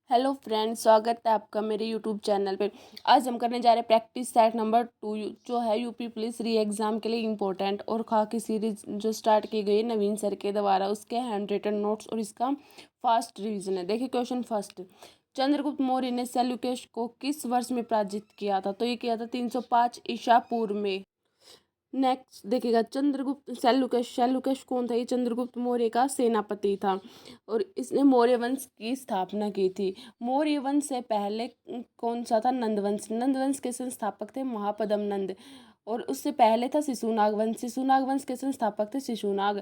Hello friends, स्वागत है आपका मेरे यूट्यूब चैनल पे। आज हम करने जा रहे हैं प्रैक्टिस सेट नंबर 2 जो है यूपी पुलिस री एग्ज़ाम के लिए इम्पोर्टेंट और खाकी सीरीज जो स्टार्ट की गई है नवीन सर के द्वारा, उसके हैंड रिटन नोट्स और इसका फास्ट रिवीजन है। देखिए क्वेश्चन फर्स्ट, चंद्रगुप्त मौर्य ने सेल्यूकस को किस वर्ष में पराजित किया था? तो ये किया था 305 ईसा पूर्व में। नेक्स्ट देखिएगा, चंद्रगुप्त सेल्यूकस कौन था? ये चंद्रगुप्त मौर्य का सेनापति था और इसने मौर्य वंश की स्थापना की थी। मौर्य वंश से पहले कौन सा था? नंदवंश। नंदवंश के संस्थापक थे महापद्म नंद। और उससे पहले था शिशुनाग वंश। शिशुनाग वंश के संस्थापक थे शिशुनाग।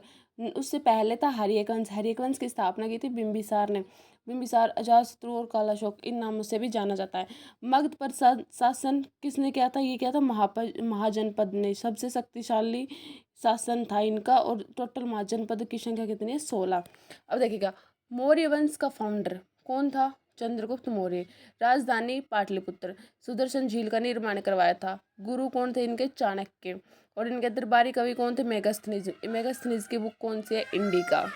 उससे पहले था हर्यक वंश। हर्यक वंश की स्थापना की थी बिंबिसार ने। बिंबिसार, अजातशत्रु और कालाशोक इन नामों से भी जाना जाता है। मगध पर शासन किसने किया था? ये किया था महाजनपद ने। सबसे शक्तिशाली शासन था इनका और टोटल महाजनपद की संख्या कितनी है? 16। अब देखिएगा, मौर्य वंश का फाउंडर कौन था? चंद्रगुप्त मौर्य। राजधानी पाटलिपुत्र। सुदर्शन झील का निर्माण करवाया था। गुरु कौन थे इनके? चाणक्य। और इनके दरबारी कवि कौन थे? मेगास्थनीज। मेगास्थनीज की बुक कौन सी है? इंडिका।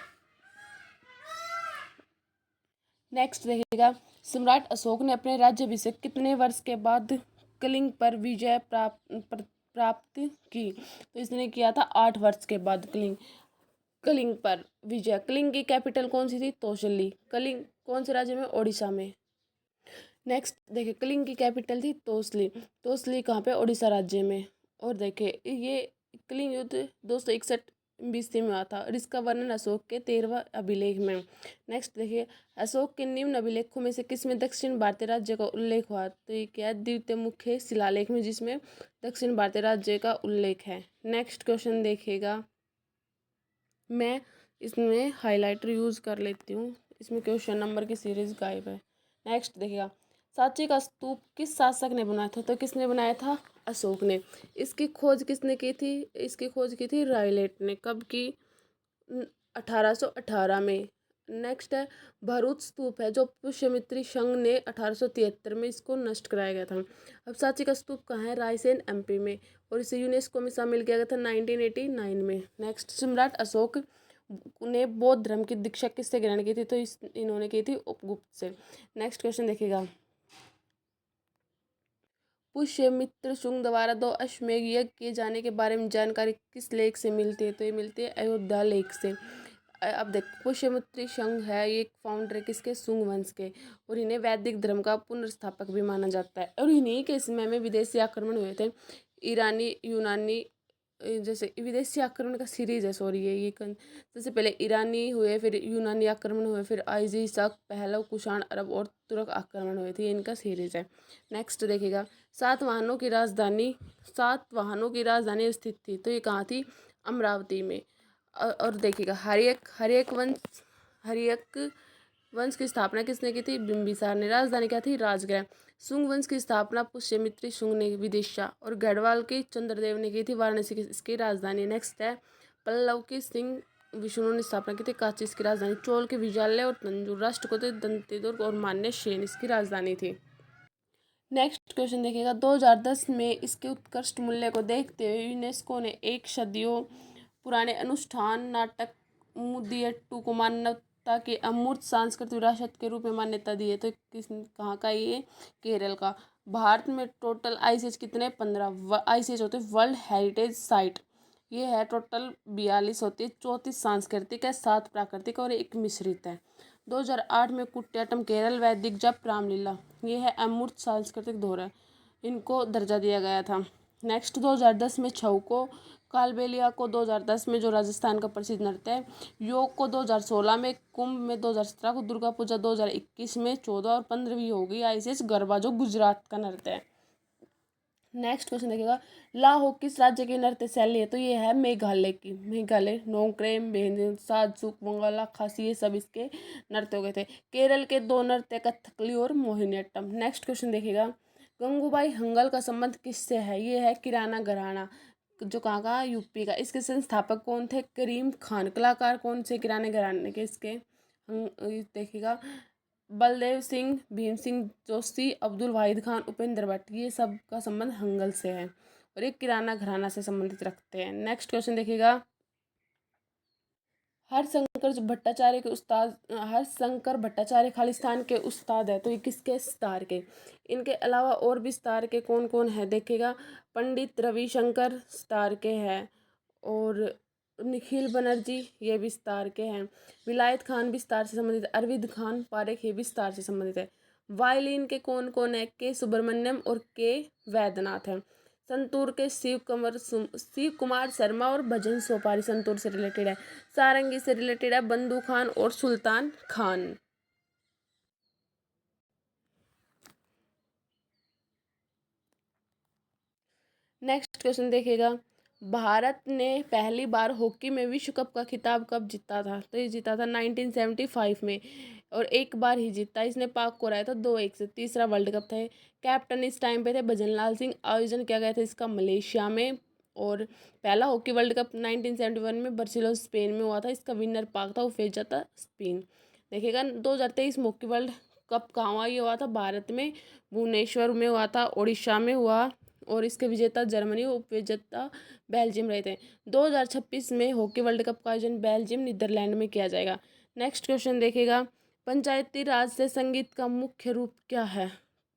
नेक्स्ट देखिएगा, सम्राट अशोक ने अपने राज्याभिषेक कितने वर्ष के बाद कलिंग पर विजय प्राप्त की? तो इसने किया था 8 वर्ष के बाद कलिंग पर विजय। कलिंग की कैपिटल कौन सी थी? तोशली। कलिंग कौन से राज्य में? ओडिशा में। नेक्स्ट देखिए, कलिंग की कैपिटल थी तोसली। तोसली कहाँ पे? ओडिशा राज्य में। और देखिए, ये कलिंग युद्ध 261 BC में हुआ था और इसका वर्णन अशोक के 13वें अभिलेख में। नेक्स्ट देखिए, अशोक के निम्न अभिलेखों में से किसमें दक्षिण भारतीय राज्य का उल्लेख हुआ? तो ये क्या है? द्वितीय मुख्य शिलालेख में, जिसमें दक्षिण भारतीय राज्य का उल्लेख है। नेक्स्ट क्वेश्चन देखिएगा, मैं इसमें हाइलाइटर यूज़ कर लेती हूँ, इसमें क्वेश्चन नंबर की सीरीज गायब है। नेक्स्ट देखिएगा, सांची का स्तूप किस शासक ने बनाया था? तो किसने बनाया था? अशोक ने। इसकी खोज किसने की थी? इसकी खोज की थी रायलेट ने। कब की? 1818 में। नेक्स्ट है, भरूच स्तूप है जो पुष्यमित्री संघ ने 1873 में इसको नष्ट कराया गया था। अब सांची का स्तूप कहाँ है? रायसेन MP में। और इसे यूनेस्को में शामिल किया गया था 1989 में। नेक्स्ट, सम्राट अशोक ने बौद्ध धर्म की दीक्षा किससे ग्रहण की थी? तो इन्होंने की थी उपगुप्त से। नेक्स्ट क्वेश्चन देखिएगा, पुष्यमित्र शुंग द्वारा 2 अश्वमेध यज्ञ किए जाने के बारे में जानकारी किस लेख से मिलती है? तो ये मिलती है अयोध्या लेख से। अब देख, पुष्यमित्र संघ है, ये फाउंडर है किसके? शुंग वंश के। और इन्हें वैदिक धर्म का पुनर्स्थापक भी माना जाता है। और इन्हीं के समय में विदेशी आक्रमण हुए थे। ईरानी, यूनानी, जैसे विदेशी आक्रमण का सीरीज है, सॉरी ये जैसे पहले ईरानी हुए, फिर यूनानी आक्रमण हुए, फिर आइजी, शक, पहलव, कुषाण, अरब और तुर्क आक्रमण हुए थे। ये इनका सीरीज है। नेक्स्ट देखिएगा, सात वाहनों की राजधानी स्थित थी। तो ये कहाँ थी? अमरावती में। और देखिएगा, हर्यक वंश की स्थापना किसने की थी? बिंबिसार ने। राजधानी क्या थी? राजगृह। शुंग वंश की स्थापना पुष्यमित्री शुंग ने विदिशा और गढ़वाल की चंद्रदेव ने की थी। वाराणसी की इसकी राजधानी। नेक्स्ट है, पल्लव की सिंह विष्णु ने स्थापना की थी काशी इसकी राजधानी। चोल के विजयालय और तंजूर। राष्ट्रकूट दंतेदुर्ग और मान्य सेन इसकी राजधानी थी। नेक्स्ट क्वेश्चन देखिएगा, 2010 में इसके उत्कृष्ट मूल्य को देखते हुए यूनेस्को ने एक सदियों पुराने अनुष्ठान नाटक मुदियट्टू को मानवता के अमूर्त सांस्कृतिक विरासत के रूप में मान्यता दी है। तो कहाँ का? ये केरल का। भारत में टोटल आईसीएच कितने? 15 आईसीएच होते हैं, वर्ल्ड हेरिटेज साइट। ये है टोटल 42 होती है। 34 सांस्कृतिक है, 7 प्राकृतिक और 1 मिश्रित है। 2008 में कुटियाट्टम केरल वैदिक जप रामलीला, ये है अमूर्त सांस्कृतिक धरोहर, इनको दर्जा दिया गया था। नेक्स्ट, 2010 में छऊ को, कालबेलिया को 2010 में जो राजस्थान का प्रसिद्ध नृत्य है, योग को 2016 में, कुंभ में 2017 को, दुर्गा पूजा 2021 में, 14 और 15वीं होगी आईसीएच गरबा जो गुजरात का नृत्य है। नेक्स्ट क्वेश्चन देखिएगा, लाहो किस राज्य की नृत्य शैली है? तो ये है मेघालय की। मेघालय, नोक्रेम, बेंजिन, साजूक, बंगाला, खासी, ये सब इसके नृत्य हो गए थे। केरल के 2 नृत्य कथकली और मोहिनीअट्टम। नेक्स्ट क्वेश्चन देखिएगा, गंगूबाई हंगल का संबंध किससे है? ये है किराना घराना, जो कहाँ का? यूपी का। इसके संस्थापक कौन थे? करीम खान। कलाकार कौन से किराने घराने के? इसके देखिएगा, बलदेव सिंह, भीम सिंह जोशी, अब्दुल वाहिद खान, उपेंद्र भट्ट, ये सब का संबंध हंगल से है और एक किराना घराना से संबंधित रखते हैं। नेक्स्ट क्वेश्चन देखिएगा, हरशंकर भट्टाचार्य खालिस्तान के उस्ताद है, तो ये किसके? सितार के। इनके अलावा और भी सितार के कौन कौन है देखिएगा, पंडित रविशंकर सितार के हैं, और निखिल बनर्जी ये भी सितार के हैं, विलायत खान भी सितार से संबंधित है, अरविंद खान पारेख ये भी सितार से संबंधित है। वायलिन के कौन कौन है? के सुब्रमण्यम और के वैद्यनाथ हैं। संतूर के शिव कुमार शर्मा और भजन सोपारी संतूर से रिलेटेड है। सारंगी से रिलेटेड है बंदू खान और सुल्तान खान। नेक्स्ट क्वेश्चन देखिएगा, भारत ने पहली बार हॉकी में विश्व कप का खिताब कब जीता था? तो ये जीता था 1975 में, और एक बार ही जीता, इसने पाक को हराया था 2-1 से। तीसरा वर्ल्ड कप था। कैप्टन इस टाइम पे थे भजनलाल सिंह। आयोजन किया गया था इसका मलेशिया में, और पहला हॉकी वर्ल्ड कप 1971 में बार्सिलोना स्पेन में हुआ था। इसका विनर पाक था, वो फेज जाता स्पेन। देखिएगा 2023 हॉकी वर्ल्ड कप कहाँ हुआ? ये हुआ था भारत में, भुवनेश्वर में हुआ था, उड़ीसा में हुआ, और इसके विजेता जर्मनी, उपविजेता बेल्जियम रहे थे। 2026 में हॉकी वर्ल्ड कप का आयोजन बेल्जियम नीदरलैंड में किया जाएगा। नेक्स्ट क्वेश्चन देखिएगा, पंचायती राज से संगीत का मुख्य रूप क्या है?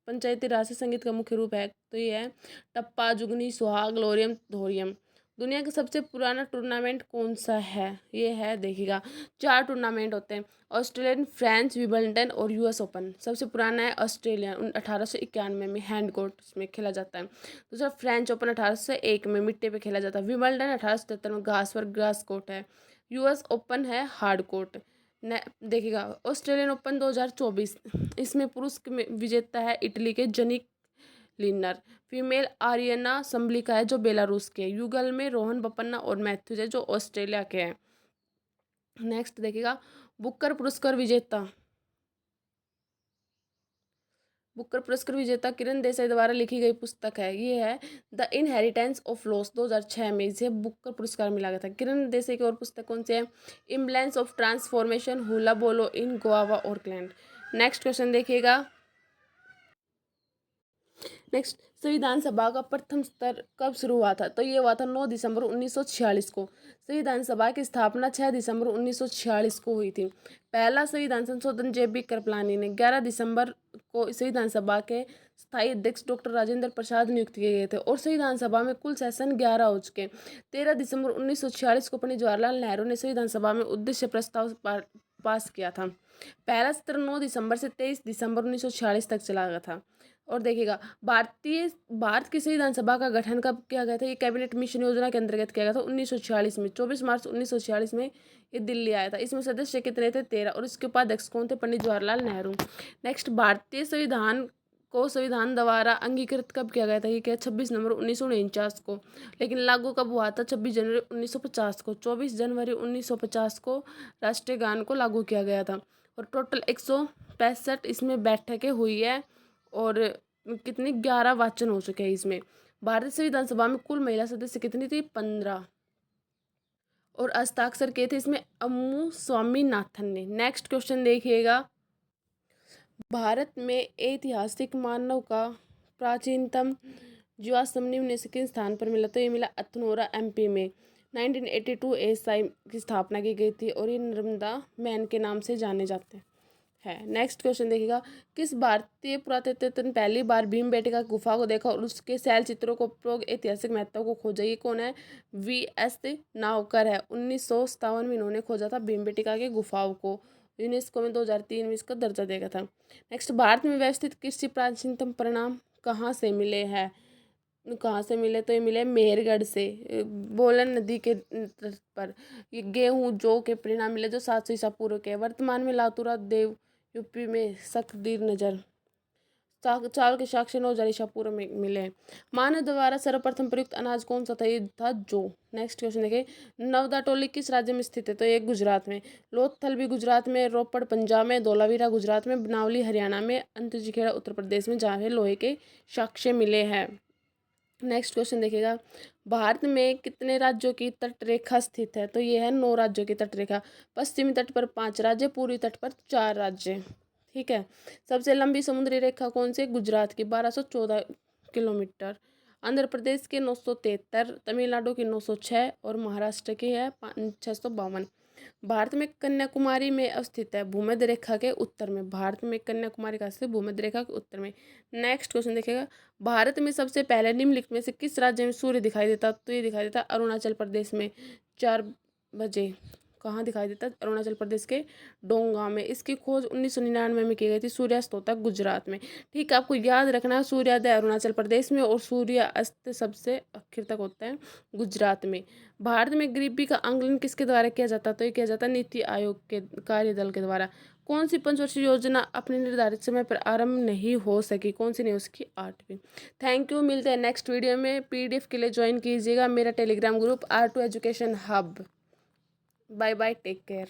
पंचायती राज से संगीत का मुख्य रूप है, तो ये है टप्पा, जुगनी, सुहाग, लोरियम, धोरियम। दुनिया का सबसे पुराना टूर्नामेंट कौन सा है? ये है देखिएगा, 4 टूर्नामेंट होते हैं, ऑस्ट्रेलियन, फ्रेंच, विंबलडन और यूएस ओपन। सबसे पुराना है ऑस्ट्रेलिया, 1891 में हैंड कोर्ट में खेला जाता है। दूसरा फ्रेंच ओपन 1801 में मिट्टी पे खेला जाता है। विंबलडन 1877 में घास पर ग्रास कोर्ट है। यूएस ओपन है हार्ड कोर्ट। देखिएगा ऑस्ट्रेलियन ओपन 2024, इसमें पुरुष विजेता है इटली के जनिक लिनर। फीमेल आर्यना संबलिका है जो बेलारूस के। युगल में रोहन बपन्ना और मैथ्यूज है जो ऑस्ट्रेलिया के हैं। नेक्स्ट देखिएगा, बुकर पुरस्कार विजेता, बुकर पुरस्कार विजेता किरण देसाई द्वारा लिखी गई पुस्तक है, ये है द इनहेरिटेंस ऑफ लॉस। 2006 में इसे बुकर पुरस्कार मिला गया था। किरण देसाई की और पुस्तक कौन सी है? इम्बलेंस ऑफ ट्रांसफॉर्मेशन, हुला बोलो इन गोवा और क्लैंड। नेक्स्ट क्वेश्चन देखिएगा, नेक्स्ट, संविधान सभा का प्रथम स्तर कब शुरू हुआ था? तो ये हुआ था 9 दिसंबर 1946 को। संविधान सभा की स्थापना 6 दिसंबर 1946 को हुई थी। पहला संविधान संशोधन जे बी कृपलानी ने 11 दिसंबर को संविधान सभा के स्थायी अध्यक्ष डॉक्टर राजेंद्र प्रसाद नियुक्त किए गए थे, और संविधान सभा में कुल सेशन 11 हो चुके। 13 दिसंबर 1946 को पंडित जवाहरलाल नेहरू ने संविधान सभा में उद्देश्य प्रस्ताव पास किया था। पहला सत्र 9 दिसंबर से 23 दिसंबर 1946 तक चला गया था। और देखिएगा, भारत की संविधान सभा का गठन कब किया गया था? ये कैबिनेट मिशन योजना के अंतर्गत किया गया था 1946 में। 24 मार्च 1946 में ये दिल्ली आया था। इसमें सदस्य कितने थे? 13, और इसके उपाध्यक्ष कौन थे? पंडित जवाहरलाल नेहरू। नेक्स्ट, भारतीय संविधान को संविधान द्वारा अंगीकृत कब किया गया था? ये क्या? 26 नवंबर 1949 को। लेकिन लागू कब हुआ था? 26 जनवरी 1950 को। 24 जनवरी 1950 को राष्ट्रीय गान को लागू किया गया था। और टोटल 165 इसमें बैठकें हुई है, और कितनी 11 वाचन हो चुके हैं इसमें। भारतीय संविधान सभा में कुल महिला सदस्य कितनी थी? 15, और हस्ताक्षर किए थे इसमें अम्मू स्वामीनाथन ने। नेक्स्ट क्वेश्चन देखिएगा, भारत में ऐतिहासिक मानव का प्राचीनतम जीवाश्म निम्न से किस स्थान पर मिला? तो ये मिला अथनोरा एमपी में। 1982 एएसआई की स्थापना की गई थी, और ये नर्मदा मैन के नाम से जाने जाते हैं। नेक्स्ट क्वेश्चन देखिएगा, किस भारतीय पुरातत्व ने पहली बार भीमबेटका गुफा को देखा और उसके शैल चित्रों को उपयोग ऐतिहासिक महत्व को खोजा? ये कौन है? वी.एस. नावकर है। 1957 में इन्होंने खोजा था भीमबेटका के गुफाओं को। यूनेस्को में 2003 में इसका दर्जा देगा था। नेक्स्ट, भारत में व्यवस्थित कृषि प्राचीनतम परिणाम कहाँ से मिले हैं? कहाँ से मिले? तो ये मिले मेहरगढ़ से, बोलन नदी के तट पर। ये गेहूँ जौ के परिणाम मिले जो 700 ईसा पूर्व के। वर्तमान में लातूरा देव यूपी में सक्दीर नजर चावल के साक्ष्य 9,000 ईसा पूर्व में मिले। मानव द्वारा सर्वप्रथम प्रयुक्त अनाज कौन सा था? ये था जौ। नेक्स्ट क्वेश्चन देखिए, नवदा टोली किस राज्य में स्थित है? तो ये गुजरात में। लोथल भी गुजरात में, रोपड़ पंजाब में, धोलावीरा गुजरात में, बनावली हरियाणा में, अंतरजीखेड़ा उत्तर प्रदेश में, जहाँ लोहे के साक्ष्य मिले हैं। नेक्स्ट क्वेश्चन देखिएगा, भारत में कितने राज्यों की तट रेखा स्थित है? तो ये है 9 राज्यों की तट रेखा। पश्चिमी तट पर 5 राज्य, पूर्वी तट पर 4 राज्य। ठीक है। सबसे लंबी समुद्री रेखा कौन सी? गुजरात की 1214 किलोमीटर। आंध्र प्रदेश के 973, तमिलनाडु की 906, और महाराष्ट्र की है 652। भारत में कन्याकुमारी में अवस्थित है, भूमध्य रेखा के उत्तर में। भारत में कन्याकुमारी का स्थित भूमध्य रेखा के उत्तर में। नेक्स्ट क्वेश्चन देखिएगा, भारत में सबसे पहले निम्नलिखित में से किस राज्य में सूर्य दिखाई देता? तो ये दिखाई देता अरुणाचल प्रदेश में 4 बजे। कहाँ दिखाई देता? अरुणाचल प्रदेश के डोंगा में। इसकी खोज 1999 में की गई थी। सूर्यास्त होता है गुजरात में। ठीक है, आपको याद रखना, सूर्योदय अरुणाचल प्रदेश में और सूर्यास्त सबसे आखिर तक होता है गुजरात में। भारत में गरीबी का आंकलन किसके द्वारा किया जाता? तो ये किया जाता है नीति आयोग के कार्यदल के द्वारा। कौन सी पंचवर्षीय योजना अपने निर्धारित समय पर आरंभ नहीं हो सकी? कौन सी नहीं हो सकी? 8वीं। थैंक यू, मिलते हैं नेक्स्ट वीडियो में। पीडीएफ के लिए ज्वाइन कीजिएगा मेरा Telegram group R2 education hub. Bye bye, take care.